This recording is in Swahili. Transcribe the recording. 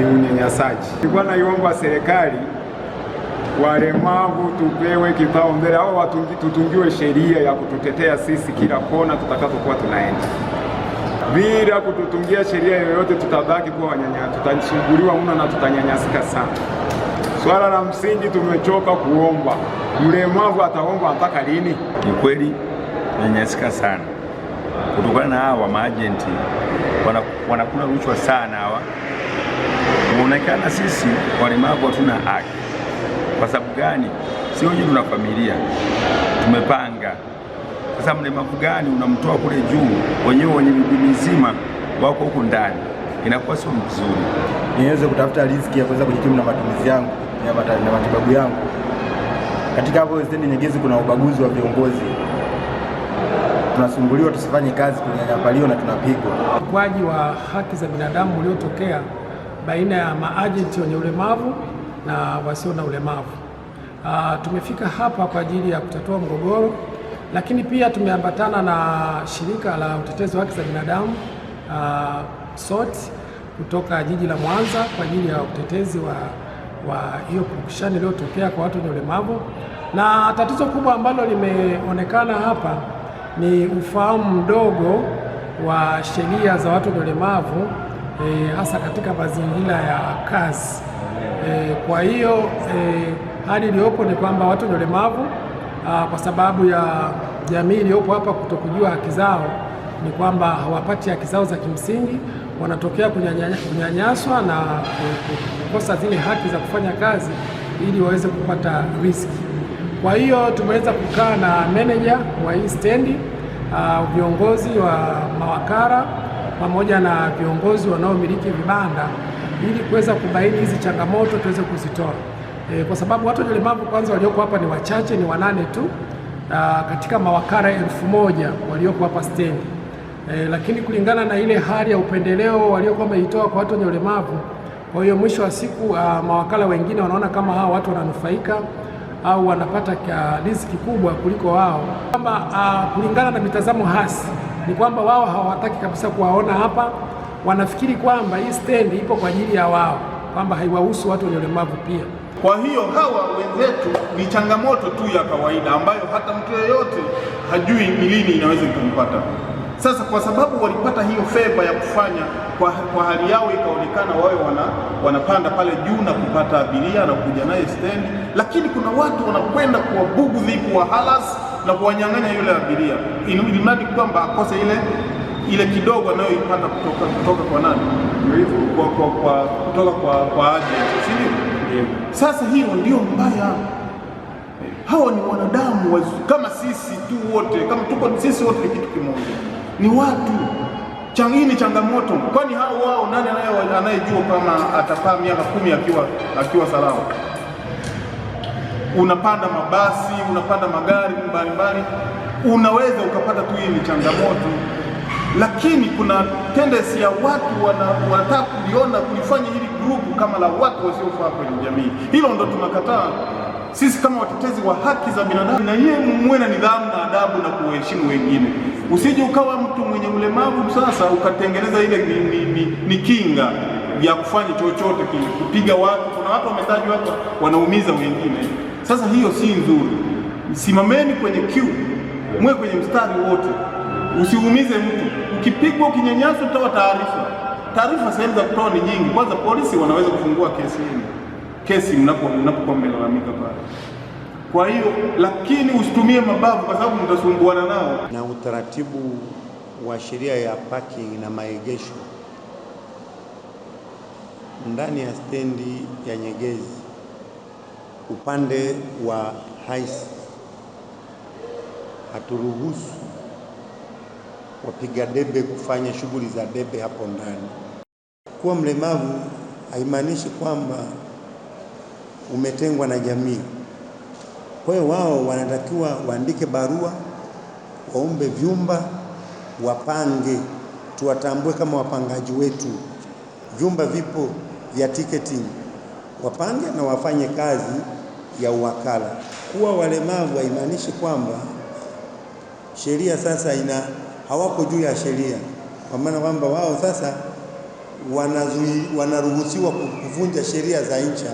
ni unyanyasaji. Nilikuwa naiomba serikali walemavu tupewe kipaumbele, au tutungiwe sheria ya kututetea sisi kila kona tutakapokuwa tunaenda. Bila kututungia sheria yoyote tutabaki kuwa tutasumbuliwa mno na tutanyanyasika sana. Swala la msingi, tumechoka kuomba. Mlemavu ataomba mpaka lini? Ni kweli tunanyanyasika sana kutokana na hawa maajenti wanakula rushwa sana. Hawa unaonekana sisi walemavu hatuna haki. Kwa sababu gani? Si wenyewe tuna familia tumepanga. Sasa mlemavu gani unamtoa kule juu, wenyewe wenye miguu mizima wako huko ndani, inakuwa sio mzuri. Niweze kutafuta riziki ya kuweza kujikimu na matumizi yangu na matibabu yangu. Katika hapo stendi Nyegezi kuna ubaguzi wa viongozi, tunasumbuliwa tusifanye kazi, tunyanyapaliwa na tunapigwa. Ukiukwaji wa haki za binadamu uliotokea baina ya maajenti wenye ulemavu na wasio na ulemavu. Tumefika hapa kwa ajili ya kutatua mgogoro, lakini pia tumeambatana na shirika la utetezi wa haki za binadamu SOT kutoka jiji la Mwanza kwa ajili ya utetezi wa hiyo purukushani iliyotokea kwa watu wenye ulemavu. Na tatizo kubwa ambalo limeonekana hapa ni ufahamu mdogo wa sheria za watu wenye ulemavu, hasa katika mazingira ya kazi. Kwa hiyo hali iliyopo ni kwamba watu wenye ulemavu kwa sababu ya jamii iliyopo hapa kutokujua haki zao, ni kwamba hawapati haki zao za kimsingi, wanatokea kunyanyaswa na kukosa zile haki za kufanya kazi ili waweze kupata riziki. Kwa hiyo tumeweza kukaa na meneja wa hii stendi, viongozi wa mawakala pamoja na viongozi wanaomiliki vibanda ili kuweza kubaini hizi changamoto tuweze kuzitoa. Kwa sababu watu wenye ulemavu kwanza walioko hapa ni wachache, ni 8 tu katika mawakala 1000 walioko hapa stendi. Lakini kulingana na ile hali ya upendeleo waliokuwa wameitoa kwa watu wenye ulemavu, kwa hiyo mwisho wa siku mawakala wengine wanaona kama hawa watu wananufaika au wanapata riziki kubwa kuliko wao. Kwamba kulingana na mitazamo hasi ni kwamba wao hawataki kabisa kuwaona hapa, wanafikiri kwamba hii stendi ipo kwa ajili ya wao, kwamba haiwahusu watu wenye ulemavu pia. Kwa hiyo hawa wenzetu ni changamoto tu ya kawaida ambayo hata mtu yeyote hajui ni lini inaweza kumpata. Sasa kwa sababu walipata hiyo feva ya kufanya kwa hali yao ikaonekana wawe wanapanda pale juu na kupata abiria na kuja naye stendi, lakini kuna watu wanakwenda kuwabugudhi, kuwahalas na kuwanyang'anya yule abiria, ilimradi kwamba akose ile kidogo anayoipata kutoka kwa nani? Kutoka kwa agent, si ndio? Sasa hiyo ndio mbaya. Hawa ni wanadamu kama sisi tu wote, kama tuko sisi wote ni kitu kimoja, ni watu. Hii ni changamoto. Kwani hao wao nani anayejua kama atakaa miaka 10 akiwa salama? Unapanda mabasi, unapanda magari mbalimbali, unaweza ukapata tu. Hii ni changamoto, lakini kuna tendency ya watu wanataka kulifanya hili group kama la watu wasiofaa kwenye jamii. Hilo ndo tunakataa sisi kama watetezi wa haki za binadamu. Na yeye muwe na nidhamu na adabu na kuheshimu wengine. Usije ukawa mtu mwenye ulemavu sasa ukatengeneza ile ni kinga ya kufanya chochote kile, kupiga watu. Kuna watu wametajwa hapa wanaumiza wengine. Sasa hiyo si nzuri. Simameni kwenye queue, mwe kwenye mstari wote, usiumize mtu. Ukipigwa, ukinyanyaswa, toa taarifa. Sehemu za kutoa ni nyingi. Kwanza polisi wanaweza kufungua kesi mnapokuwa mmelalamika pale. Kwa hiyo lakini usitumie mabavu kwa sababu mtasumbuana nao. Na utaratibu wa sheria ya parking na maegesho ndani ya stendi ya Nyegezi upande wa haisi, haturuhusu wapiga debe kufanya shughuli za debe hapo ndani. Kuwa mlemavu haimaanishi kwamba umetengwa na jamii. Kwa hiyo wao wanatakiwa waandike barua, waombe vyumba, wapange, tuwatambue kama wapangaji wetu. Vyumba vipo vya ticketing, wapange na wafanye kazi ya uwakala. Kuwa walemavu haimaanishi kwamba sheria sasa hawako juu ya sheria, kwa maana kwamba wao sasa wanaruhusiwa kuvunja sheria za nchi.